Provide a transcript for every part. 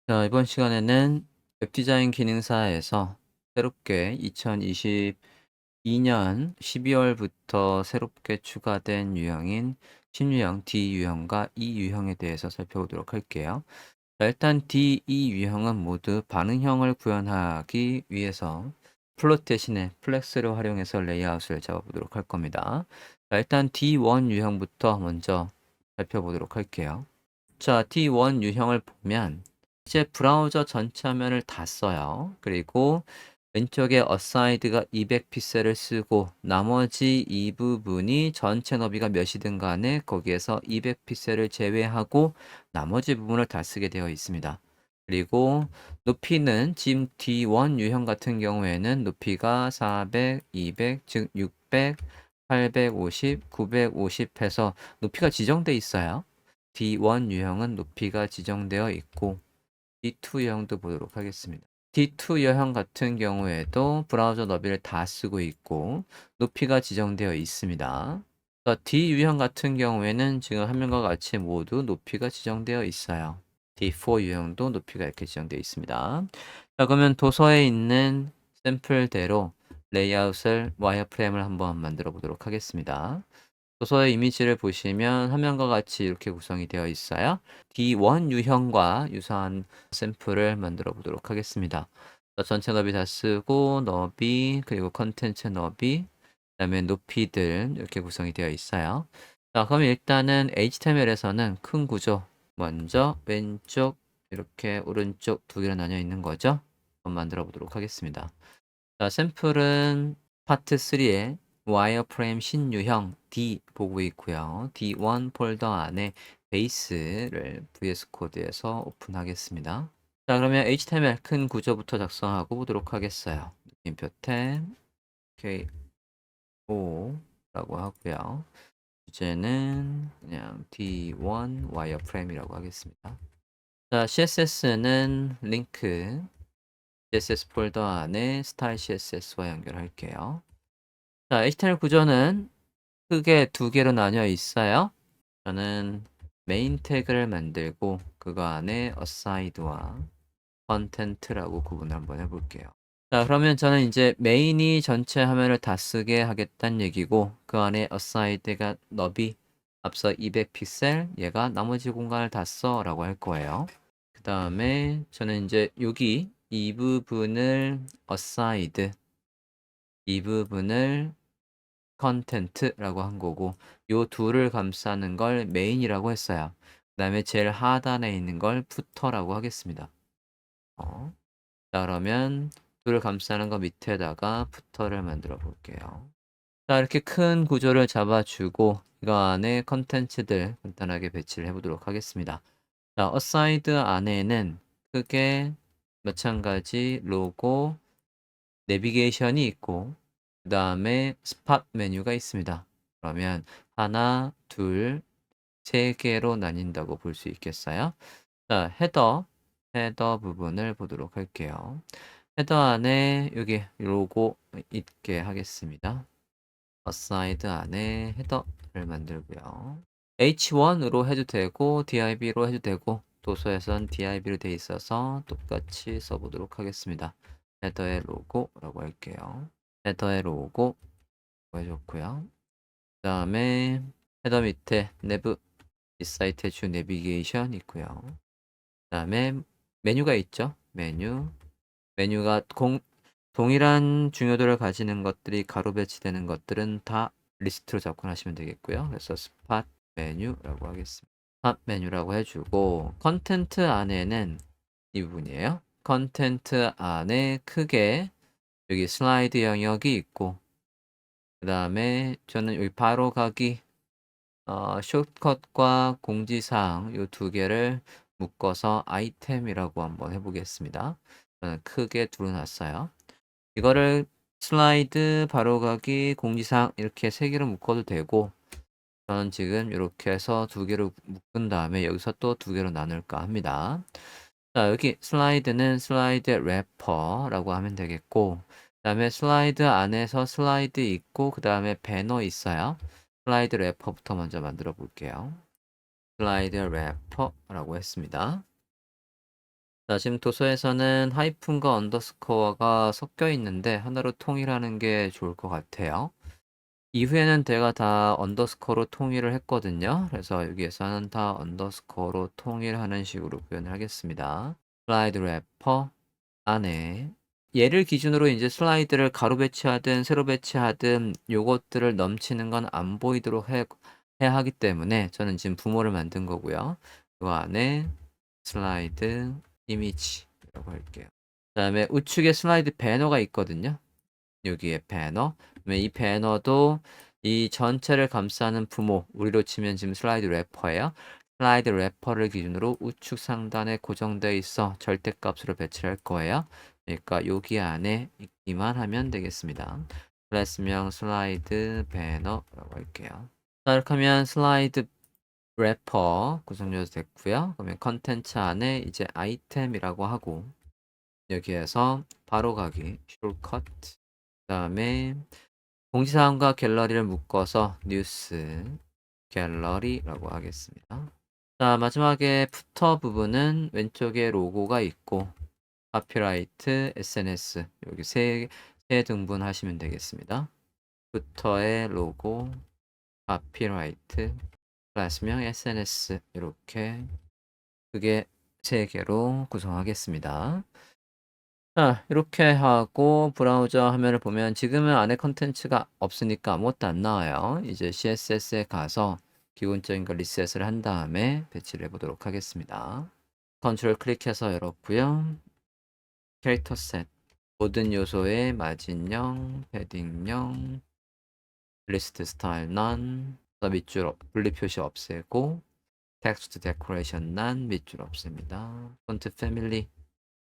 자, 이번 시간에는 웹디자인 기능사에서 새롭게 2022년 12월부터 새롭게 추가된 유형인 신유형 D 유형과 E 유형에 대해서 살펴보도록 할게요. 자, 일단 D, E 유형은 모두 반응형을 구현하기 위해서 플롯 대신에 플렉스를 활용해서 레이아웃을 잡아보도록 할 겁니다. 자, 일단 D1 유형부터 먼저 살펴보도록 할게요. 자, D1 유형을 보면 이제 브라우저 전체 화면을 다 써요. 그리고 왼쪽에 어사이드가 200픽셀을 쓰고 나머지 이 부분이 전체 너비가 몇이든 간에 거기에서 200픽셀을 제외하고 나머지 부분을 다 쓰게 되어 있습니다. 그리고 높이는 지금 D1 유형 같은 경우에는 높이가 400, 200, 즉 600, 850, 950 해서 높이가 지정돼 있어요. D1 유형은 높이가 지정되어 있고 D2 유형도 보도록 하겠습니다. D2 유형 같은 경우에도 브라우저 너비를 다 쓰고 있고 높이가 지정되어 있습니다. D 유형 같은 경우에는 지금 화면과 같이 모두 높이가 지정되어 있어요. D4 유형도 높이가 이렇게 지정되어 있습니다. 자, 그러면 도서에 있는 샘플대로 레이아웃을 와이어프레임을 한번 만들어 보도록 하겠습니다. 도서의 이미지를 보시면 화면과 같이 이렇게 구성이 되어 있어요. D1 유형과 유사한 샘플을 만들어 보도록 하겠습니다. 전체 너비 다 쓰고 너비 그리고 컨텐츠 너비 그다음에 높이들 이렇게 구성이 되어 있어요. 자, 그럼 일단은 HTML에서는 큰 구조 먼저 왼쪽 이렇게 오른쪽 두 개로 나뉘어 있는 거죠. 한번 만들어 보도록 하겠습니다. 자, 샘플은 파트 3에 와이어프레임 신유형 D 보고 있고요. D1 폴더 안에 베이스를 VS 코드에서 오픈하겠습니다. 자, 그러면 HTML 큰 구조부터 작성하고 보도록 하겠어요. 느낌표 템 KO라고 하고요. 주제는 그냥 D1 와이어프레임이라고 하겠습니다. 자, CSS는 링크 CSS 폴더 안에 스타일 CSS와 연결할게요. 자, HTML 구조는 크게 두 개로 나뉘어 있어요. 저는 메인 태그를 만들고 그거 안에 assigned와 content라고 구분을 한번 해볼게요. 자, 그러면 저는 이제 메인이 전체 화면을 다 쓰게 하겠다는 얘기고 그 안에 assigned가 너비 앞서 200픽셀 얘가 나머지 공간을 다 써 라고 할 거예요. 그 다음에 저는 이제 여기 이 부분을 assigned 이 부분을 컨텐트라고 한 거고 요 둘을 감싸는 걸 메인이라고 했어요. 그 다음에 제일 하단에 있는 걸 푸터라고 하겠습니다. 자, 그러면 둘을 감싸는 거 밑에다가 푸터를 만들어 볼게요. 자, 이렇게 큰 구조를 잡아주고 이거 안에 컨텐츠들 간단하게 배치를 해보도록 하겠습니다. 자, 어사이드 안에는 크게 마찬가지 로고, 내비게이션이 있고 그 다음에 스팟 메뉴가 있습니다. 그러면 하나, 둘, 세 개로 나뉜다고 볼 수 있겠어요? 자, 헤더 부분을 보도록 할게요. 헤더 안에 여기 로고 있게 하겠습니다. 어사이드 안에 헤더를 만들고요. H1으로 해도 되고 DIB로 해도 되고 도서에선 DIB로 돼 있어서 똑같이 써보도록 하겠습니다. 헤더의 로고라고 할게요. 헤더의 로고 해줬고요. 그 다음에 헤더 밑에 내부 이 사이트의 주 내비게이션 있고요. 그 다음에 메뉴가 있죠. 메뉴가 동일한 중요도를 가지는 것들이 가로 배치되는 것들은 다 리스트로 접근하시면 되겠고요. 그래서 스팟 메뉴라고 하겠습니다. 스팟 메뉴라고 해주고 컨텐트 안에는 이 부분이에요. 컨텐트 안에 크게 여기 슬라이드 영역이 있고 그 다음에 저는 여기 바로 가기 숏컷과 공지사항 이 두 개를 묶어서 아이템이라고 한번 해보겠습니다. 저는 크게 둘러놨어요. 이거를 슬라이드, 바로가기, 공지사항 이렇게 세 개로 묶어도 되고 저는 지금 이렇게 해서 두 개로 묶은 다음에 여기서 또 두 개로 나눌까 합니다. 자, 여기 슬라이드는 슬라이드 래퍼라고 하면 되겠고 그 다음에 슬라이드 안에서 슬라이드 있고 그 다음에 배너 있어요. 슬라이드 래퍼부터 먼저 만들어 볼게요. 슬라이드 래퍼라고 했습니다. 자, 지금 도서에서는 하이픈과 언더스코어가 섞여 있는데 하나로 통일하는 게 좋을 것 같아요. 이후에는 제가 다 언더스코어로 통일을 했거든요. 그래서 여기에서는 다 언더스코어로 통일하는 식으로 표현을 하겠습니다. 슬라이드 래퍼 안에 얘를 기준으로 이제 슬라이드를 가로 배치하든 세로 배치하든 요것들을 넘치는 건 안 보이도록 해야 하기 때문에 저는 지금 부모를 만든 거고요. 그 안에 슬라이드 이미지라고 할게요. 그다음에 우측에 슬라이드 배너가 있거든요. 여기에 배너. 그러면 이 배너도 이 전체를 감싸는 부모, 우리로 치면 지금 슬라이드 래퍼예요. 슬라이드 래퍼를 기준으로 우측 상단에 고정되어 있어 절대값으로 배치를 할 거예요. 그러니까 여기 안에 있기만 하면 되겠습니다. 클래스명 슬라이드 배너라고 할게요. 자, 이렇게 하면 슬라이드 래퍼 구성 요소 됐고요. 그러면 컨텐츠 안에 이제 아이템이라고 하고 여기에서 바로 가기 숏컷 그다음에 공지사항과 갤러리를 묶어서 뉴스 갤러리라고 하겠습니다. 자, 마지막에 부터 부분은 왼쪽에 로고가 있고 카피라이트, SNS 여기 세 등분 하시면 되겠습니다. 부터의 로고, 카피라이트, 클래스명 SNS 이렇게 크게 세 개로 구성하겠습니다. 자, 이렇게 하고 브라우저 화면을 보면 지금은 안에 컨텐츠가 없으니까 아무것도 안 나와요. 이제 CSS에 가서 기본적인 걸 리셋을 한 다음에 배치를 해보도록 하겠습니다. 컨트롤 클릭해서 열었고요. 캐릭터 셋 모든 요소의 마진형, 패딩형, 리스트 스타일 none, 밑줄 분리 표시 없애고 텍스트 데코레이션 none, 밑줄 없앱니다. 폰트 패밀리,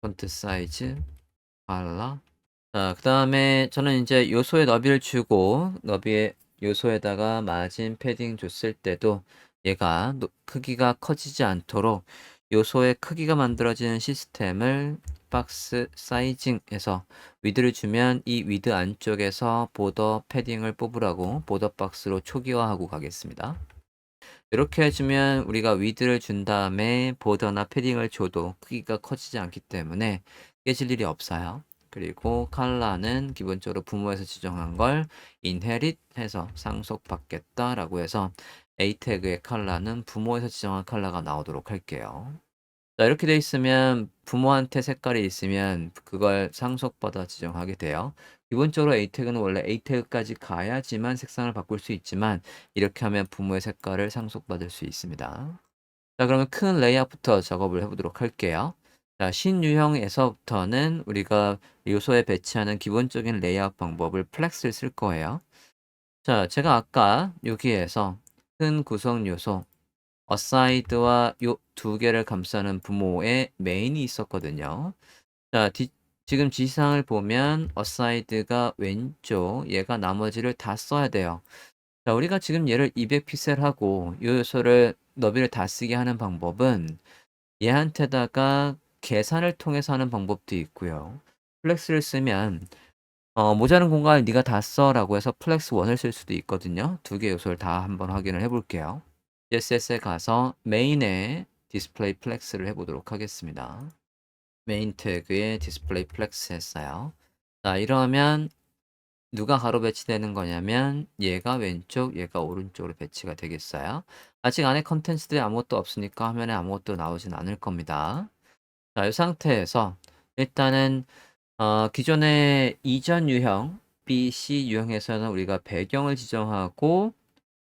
폰트 사이즈, 컬러. 자, 그 다음에 저는 이제 요소의 너비를 주고 너비의 요소에다가 마진 패딩 줬을 때도 얘가 크기가 커지지 않도록 요소의 크기가 만들어지는 시스템을 박스 사이징에서 위드를 주면 이 위드 안쪽에서 보더 패딩을 뽑으라고 보더 박스로 초기화하고 가겠습니다. 이렇게 해주면 우리가 위드를 준 다음에 보더나 패딩을 줘도 크기가 커지지 않기 때문에 깨질 일이 없어요. 그리고 컬러는 기본적으로 부모에서 지정한 걸 inherit 해서 상속받겠다라고 해서 A 태그의 컬러는 부모에서 지정한 컬러가 나오도록 할게요. 자, 이렇게 돼 있으면 부모한테 색깔이 있으면 그걸 상속받아 지정하게 돼요. 기본적으로 A 태그는 원래 A 태그까지 가야지만 색상을 바꿀 수 있지만 이렇게 하면 부모의 색깔을 상속받을 수 있습니다. 자, 그러면 큰 레이아웃부터 작업을 해보도록 할게요. 자, 신유형에서부터는 우리가 요소에 배치하는 기본적인 레이아웃 방법을 플렉스를 쓸 거예요. 자, 제가 아까 여기에서 큰 구성 요소 어사이드와 요 두 개를 감싸는 부모의 메인이 있었거든요. 자, 지금 지시사항을 보면 어사이드가 왼쪽, 얘가 나머지를 다 써야 돼요. 자, 우리가 지금 얘를 200 픽셀하고 요 요소를 너비를 다 쓰게 하는 방법은 얘한테다가 계산을 통해서 하는 방법도 있고요. 플렉스를 쓰면 모자란 공간을 네가 다 써라고 해서 플렉스 1을 쓸 수도 있거든요. 두 개 요소를 다 한번 확인을 해볼게요. CSS에 가서 메인에 디스플레이 플렉스를 해보도록 하겠습니다. 메인 태그에 디스플레이 플렉스 했어요. 자, 이러면 누가 가로 배치되는 거냐면 얘가 왼쪽, 얘가 오른쪽으로 배치가 되겠어요. 아직 안에 컨텐츠들이 아무것도 없으니까 화면에 아무것도 나오진 않을 겁니다. 자, 이 상태에서 일단은 기존의 이전 유형, BC 유형에서는 우리가 배경을 지정하고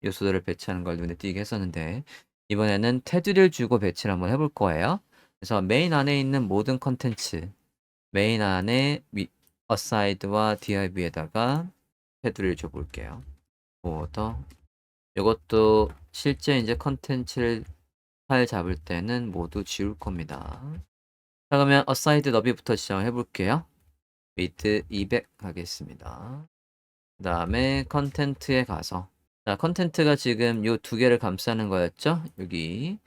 요소들을 배치하는 걸 눈에 띄게 했었는데 이번에는 테두리를 주고 배치를 한번 해볼 거예요. 그래서 메인 안에 있는 모든 컨텐츠, 메인 안에 어사이드와 div에다가 테두리를 줘 볼게요. 보더. 이것도 실제 이제 컨텐츠를 파일 잡을 때는 모두 지울 겁니다. 자, 그러면 어사이드 너비부터 지정해 볼게요. width 200 하겠습니다. 그 다음에 컨텐트에 가서 자, 컨텐트가 지금 요 두 개를 감싸는 거였죠? 여기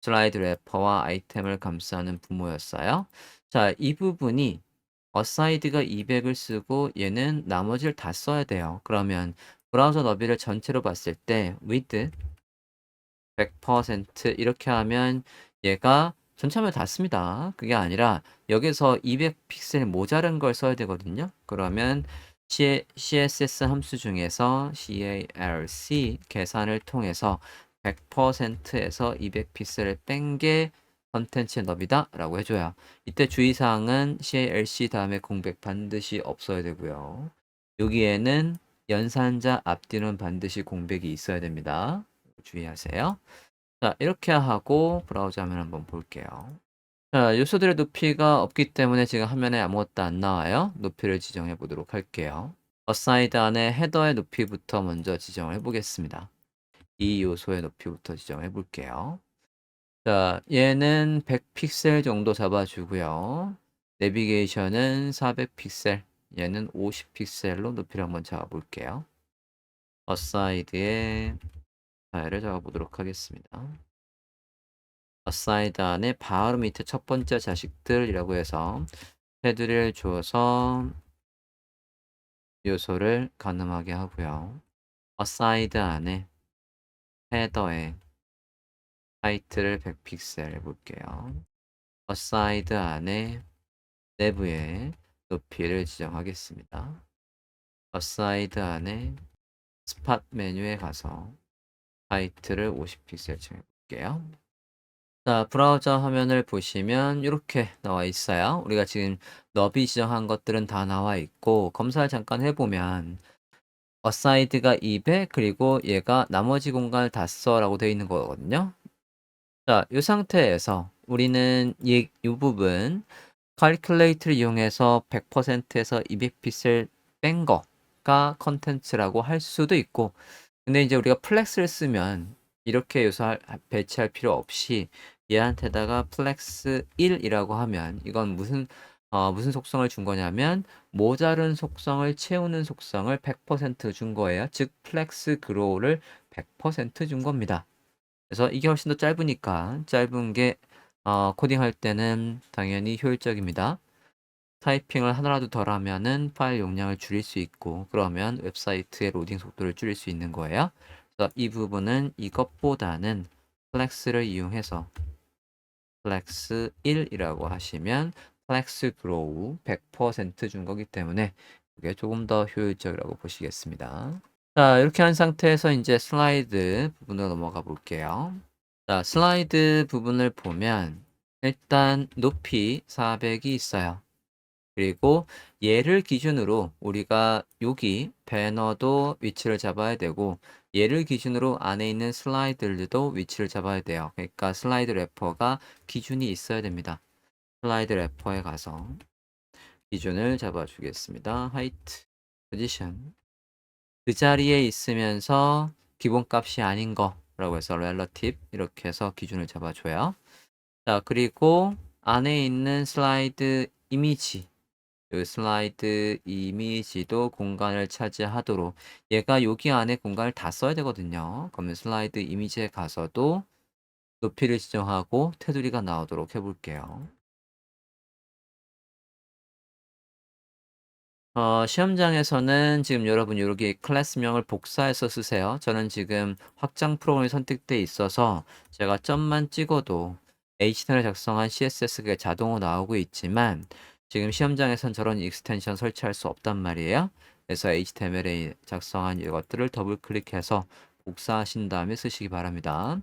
슬라이드 래퍼와 아이템을 감싸는 부모였어요. 자, 이 부분이 어사이드가 200을 쓰고 얘는 나머지를 다 써야 돼요. 그러면 브라우저 너비를 전체로 봤을 때 width 100% 이렇게 하면 얘가 전체하면 닿습니다. 그게 아니라 여기서 200 픽셀 모자란 걸 써야 되거든요. 그러면 CSS 함수 중에서 calc 계산을 통해서 100%에서 200 픽셀을 뺀 게 컨텐츠의 너비다라고 해줘요. 이때 주의사항은 calc 다음에 공백 반드시 없어야 되고요. 여기에는 연산자 앞뒤는 반드시 공백이 있어야 됩니다. 주의하세요. 자, 이렇게 하고 브라우저 화면 한번 볼게요. 자, 요소들의 높이가 없기 때문에 지금 화면에 아무것도 안 나와요. 높이를 지정해 보도록 할게요. 어사이드 안에 헤더의 높이부터 먼저 지정해 보겠습니다. 이 요소의 높이부터 지정해 볼게요. 자, 얘는 100 픽셀 정도 잡아주고요. 내비게이션은 400 픽셀, 얘는 50 픽셀로 높이를 한번 잡아볼게요. 어사이드에 파일을 잡아보도록 하겠습니다. 어사이드 안에 바로 밑에 첫 번째 자식들이라고 해서 테두리를 주어서 요소를 가늠하게 하고요. 어사이드 안에 헤더에 하이트를 100 픽셀 해볼게요. 어사이드 안에 내부에 높이를 지정하겠습니다. 어사이드 안에 스팟 메뉴에 가서 하이트를 50 픽셀 정해볼게요. 자, 브라우저 화면을 보시면 이렇게 나와 있어요. 우리가 지금 너비 지정한 것들은 다 나와 있고 검사를 잠깐 해보면 어사이드가 200 그리고 얘가 나머지 공간을 다 써라고 되어 있는 거거든요. 자, 이 상태에서 우리는 이 부분 calculate를 이용해서 100%에서 200 픽셀 뺀 거가 컨텐츠라고 할 수도 있고 근데 이제 우리가 플렉스를 쓰면 이렇게 요소 배치할 필요 없이 얘한테다가 플렉스 1이라고 하면 이건 무슨 속성을 준 거냐면 모자른 속성을 채우는 속성을 100%준 거예요. 즉 플렉스 그로우를 100%준 겁니다. 그래서 이게 훨씬 더 짧으니까 짧은 게 코딩할 때는 당연히 효율적입니다. 타이핑을 하나라도 덜 하면은 파일 용량을 줄일 수 있고 그러면 웹사이트의 로딩 속도를 줄일 수 있는 거예요. 그래서 이 부분은 이것보다는 플렉스를 이용해서 플렉스 1이라고 하시면 플렉스 그로우 100%준 거기 때문에 그게 조금 더 효율적이라고 보시겠습니다. 자, 이렇게 한 상태에서 이제 슬라이드 부분으로 넘어가 볼게요. 자, 슬라이드 부분을 보면 일단 높이 400이 있어요. 그리고 얘를 기준으로 우리가 여기 배너도 위치를 잡아야 되고 얘를 기준으로 안에 있는 슬라이드들도 위치를 잡아야 돼요. 그러니까 슬라이드 래퍼가 기준이 있어야 됩니다. 슬라이드 래퍼에 가서 기준을 잡아 주겠습니다. height, position. 그 자리에 있으면서 기본값이 아닌 거라고 해서 relative 이렇게 해서 기준을 잡아 줘요. 자, 그리고 안에 있는 슬라이드 이미지 그 슬라이드 이미지도 공간을 차지하도록 얘가 여기 안에 공간을 다 써야 되거든요. 그러면 슬라이드 이미지에 가서도 높이를 지정하고 테두리가 나오도록 해볼게요. 시험장에서는 지금 여러분 여기 클래스명을 복사해서 쓰세요. 저는 지금 확장 프로그램이 선택돼 있어서 제가 점만 찍어도 HTML을 작성한 CSS가 자동으로 나오고 있지만 지금 시험장에선 저런 익스텐션 설치할 수 없단 말이에요. 그래서 HTML에 작성한 이것들을 더블 클릭해서 복사하신 다음에 쓰시기 바랍니다.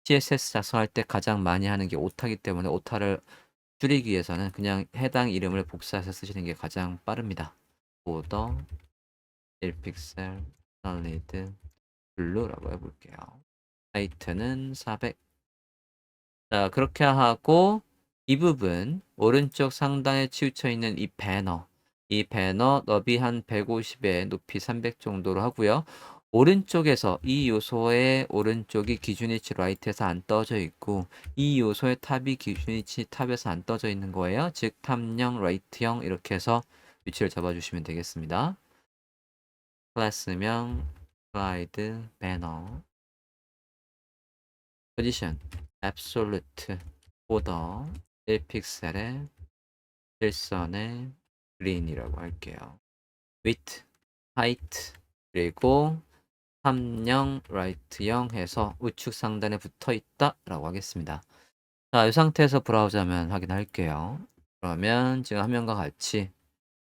CSS 작성할 때 가장 많이 하는 게 오타기 때문에 오타를 줄이기 위해서는 그냥 해당 이름을 복사해서 쓰시는 게 가장 빠릅니다. 보더 1픽셀 솔리드 블루라고 해볼게요. 하이트는 400. 자, 그렇게 하고 이 부분 오른쪽 상단에 치우쳐 있는 이 배너 너비 한 150에 높이 300 정도로 하고요. 오른쪽에서 이 요소의 오른쪽이 기준위치 라이트에서 안 떠져 있고 이 요소의 탑이 기준위치 탑에서 안 떠져 있는 거예요. 즉 탑0 라이트0 이렇게 해서 위치를 잡아주시면 되겠습니다. 클래스명 슬라이드 배너 포지션 absolute 보더 1픽셀에 실선에 green이라고 할게요. width, height 그리고 30, right 0 해서 우측 상단에 붙어 있다 라고 하겠습니다. 자, 이 상태에서 브라우저 화면 확인할게요. 그러면 지금 화면과 같이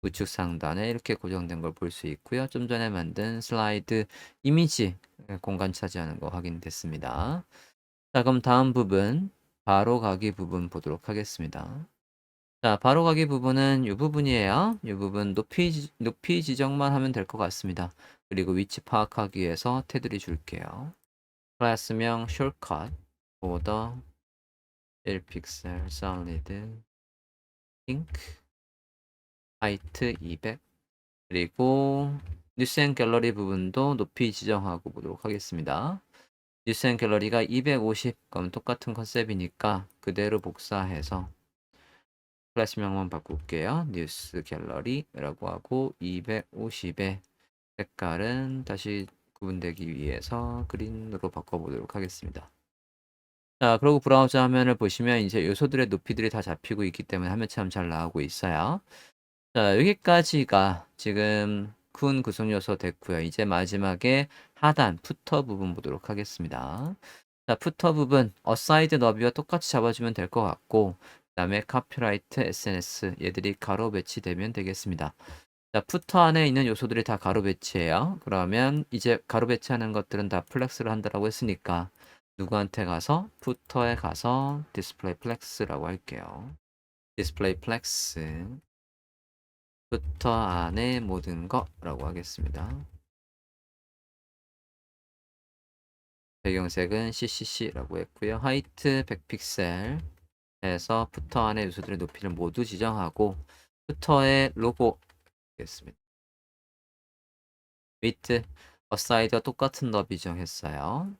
우측 상단에 이렇게 고정된 걸 볼 수 있고요. 좀 전에 만든 슬라이드 이미지 공간 차지하는 거 확인됐습니다. 자, 그럼 다음 부분 바로 가기 부분 보도록 하겠습니다. 자, 바로 가기 부분은 이 부분이에요. 이 부분 높이 지정만 하면 될 것 같습니다. 그리고 위치 파악하기 위해서 테두리 줄게요. 클래스명 shortcut border 1픽셀 solid ink height 200 그리고 뉴스 앤 갤러리 부분도 높이 지정하고 보도록 하겠습니다. 뉴스 앤 갤러리가 250 그럼 똑같은 컨셉이니까 그대로 복사해서 클래스명만 바꿀게요. 뉴스 갤러리라고 하고 250의 색깔은 다시 구분되기 위해서 그린으로 바꿔보도록 하겠습니다. 자, 그리고 브라우저 화면을 보시면 이제 요소들의 높이들이 다 잡히고 있기 때문에 화면처럼 잘 나오고 있어요. 자, 여기까지가 지금 큰 구성 요소 됐고요. 이제 마지막에 하단 푸터 부분 보도록 하겠습니다. 자, 푸터 부분 어사이드 너비와 똑같이 잡아주면 될 것 같고 그다음에 카피라이트 SNS 얘들이 가로 배치되면 되겠습니다. 자, 푸터 안에 있는 요소들이 다 가로 배치예요. 그러면 이제 가로 배치하는 것들은 다 플렉스를 한다라고 했으니까 누구한테 가서 푸터에 가서 디스플레이 플렉스라고 할게요. 디스플레이 플렉스 푸터 안에 모든 거라고 하겠습니다. 배경색은 CCC라고 했고요. 하이트 100픽셀 해서 푸터 안에 요소들의 높이를 모두 지정하고 푸터의 로고 겠습니다. 위트 어사이드와 똑같은 너비 정했어요.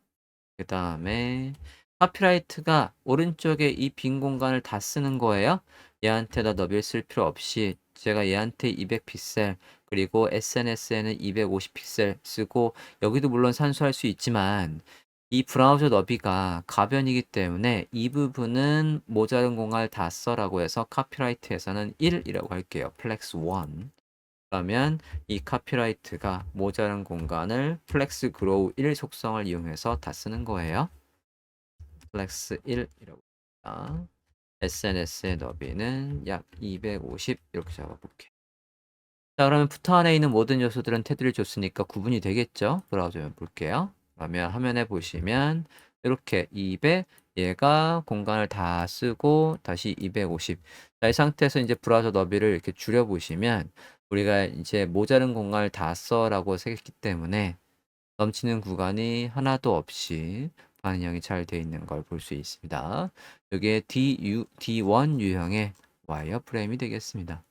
그 다음에 카피라이트가 오른쪽에 이 빈 공간을 다 쓰는 거예요. 얘한테다 너비를 쓸 필요 없이 제가 얘한테 200픽셀 그리고 SNS에는 250픽셀 쓰고 여기도 물론 산수할 수 있지만 이 브라우저 너비가 가변이기 때문에 이 부분은 모자른 공간을 다 써라고 해서 카피라이트에서는 1이라고 할게요. 플렉스 1. 그러면 이 카피라이트가 모자란 공간을 플렉스 그로우 1 속성을 이용해서 다 쓰는 거예요. 플렉스 1이라고 합니다. SNS의 너비는 약 250 이렇게 잡아볼게요. 자, 그러면 푸터 안에 있는 모든 요소들은 테두리를 줬으니까 구분이 되겠죠? 브라우저에 볼게요. 그러면 화면에 보시면 이렇게 200 얘가 공간을 다 쓰고 다시 250. 자, 이 상태에서 이제 브라우저 너비를 이렇게 줄여 보시면 우리가 이제 모자른 공간을 다 써라고 했기 때문에 넘치는 구간이 하나도 없이 반영이 잘 되어 있는 걸 볼 수 있습니다. 이게 D1 유형의 와이어 프레임이 되겠습니다.